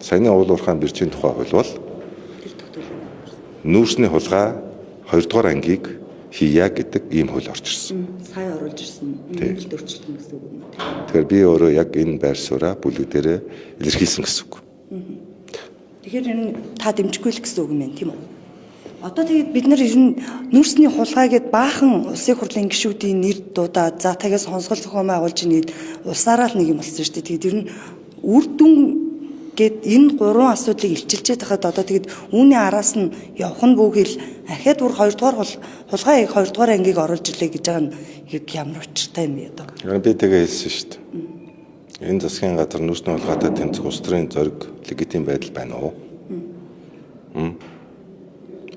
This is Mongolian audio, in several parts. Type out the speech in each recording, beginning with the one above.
Саяны уул уурхайн биржийн тухай хууль бол нүүрсний хулгай 2 дугаар ангийг хийя гэдэг ийм хууль орж ирсэн. Сая оруулж ирсэн Монголд өөрчлөлт гэсэн үг юм. Тэгэхээр би өөрөө яг энэ байр сууриа бүлэгдээрээ илэрхийлсэн гэсэн үг. Тэгэхээр энэ та дэмжихгүй л гэсэн үг юм байна тийм үү? Одоо тэгээд бид нар ер нь нүүрсний хулгай гэд баахан улсын хурлын гишүүдийн нэр дуудаад за тагаас сонсгол зохион байгуулж нийт улсаараа л нэг юм болсон шүү дээ. Тэгээд ер нь үр дүн гэд энэ гурван асуудлыг илчилж байхад одоо тэгээд үүний араас нь явах нь бүгэл ахаад бүр 2 дугаар хулгай 2 дугаар ангийг оруулж ирлээ гэж байгаа нь ямар учиртай юм бэ одоо? Би тэгээ хэлсэн шүү дээ. Энэ засгийн газар нүүрсний хулгайтай тэмцэх улс төрийн зориг легитим байдал байна уу?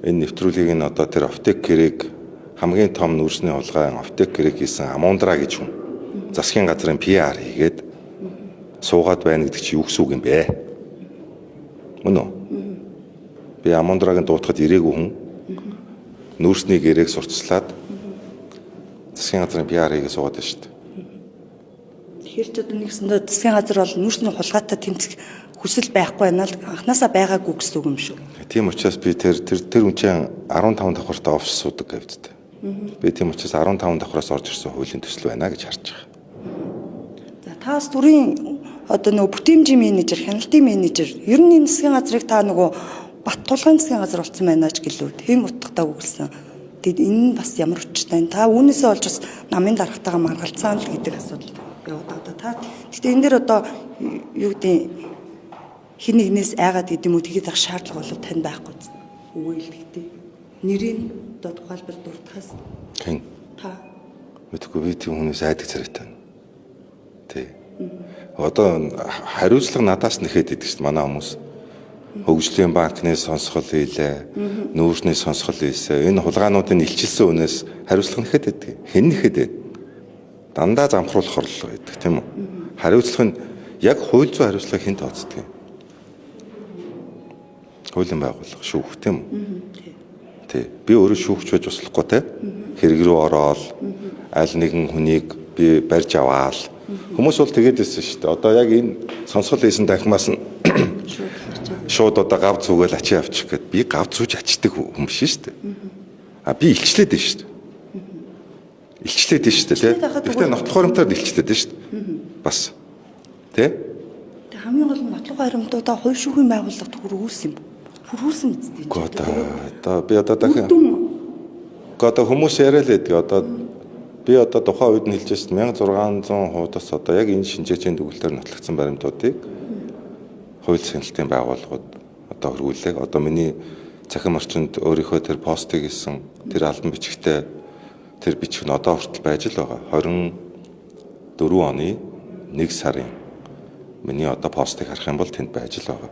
Энэ нэвтрүүлгийг нь одоо тэр аптек гэрээг хамгийн том нүүрсний хулгай аптек гэрээг хийсэн Амундра гэж хүн засгийн газрын PR хийгээд суугаад байна гэдэг чи юу гэсэн үг юм бэ? Мөн үү? Би Амундрагийн дуутахад ирээгүй хүн нүүрсний гэрээг сурталчлаад засгийн газрын PR хийгээд суугаад байна шүү дээ. Тэгэхээр ч одоо нэгсэндээ засгийн газар бол нүүрсний хулгайтай тэмцэх хүсэл байхгүй байна л анханасаа байгаагүй гэсэн үг юм шүү. Тийм учраас би тэр үнцэн 15 давхартай офис суудаг гэвдтэй. Би тийм учраас 15 давхраас орж ирсэн хуулийн төсөл байна гэж харж байгаа. За таас төрийн одоо нөгөө бүтээмжийн менежер, хяналтын менежер ер нь энэ засгийн газрыг та нөгөө бат тулгын засгийн газар болсон байна ч гэлөө тийм утгатай үгэлсэн. Тэгэд энэ нь бас ямар учиртай та үүнээсээ олж бас намын дарагтайгаа маргалцсан л гэдэг асуудал яваад одоо та. Гэхдээ энэ дээр одоо юу гэдэг хин нэгнээс айгаад гэдэг юм уу тэгээд ах шаардлага бол тань байхгүй үгүй л гэдэг. Нэрийг одоо тухайлбал дуртахаас хин та мэдгүй би тийм хүнээс айдаг царайтай. Тий. Одоо хариуцлага надаас нэхэд идэг шүү дээ манай хүмүүс. Хөгжлийн банкны сонсгол хийлээ. Нүүрсний сонсгол хийсэн. Энэ хулгаануудын илчилсэн үнээс хариуцлага нэхэд идэг. Хэн нэхэд вэ? Дандаа замхруулах орлого гэдэг тийм үү? Хариуцлага нь яг хууль зүйн хариуцлага хэн тооцдог юм? Хуулийн байгууллага шүүх тийм үү? Тий. Би өөрөө шүүгч байж туслахгүй те. Хэрэг рүү ороод аль нэгэн хүнийг би барьж аваал. Хүмүүс бол тэгээд байсан шүү дээ. Одоо яг энэ сонсгол хийсэн дахимаас нь шууд одоо гав зүгээл ачи авчих гээд би гав зүүж ачдаг хүн биш шүү дээ. Би илчлээд байна шүү дээ. Илчлээд байна шүү дээ тий. Гэхдээ нотлох баримтаар илчлээд байна шүү дээ. Бас тий. Тэг хамгийн гол нь нотлох баримтуудаа хувь шүүхийн байгууллагад хүргүүлсэн юм. Хүргүүлсэн үстэй. Одоо би одоо дахин одоо хүмүүс яриа л гэдэг. Одоо би одоо тухайн үед нь хэлжсэн 1600 хуудас одоо яг энэ шинжээчийн төгөлдөр нотлогдсон баримтуудыг хууль хяналтын байгууллагууд одоо хөрвүүлээ. Одоо миний цахим орчинд өөрийнхөө тэр постыг хийсэн тэр албан бичгтээ тэр бичиг нь одоо хүртэл байж л байгаа. 24 оны 1 сарын миний одоо постыг харах юм бол тэнд байж л байгаа.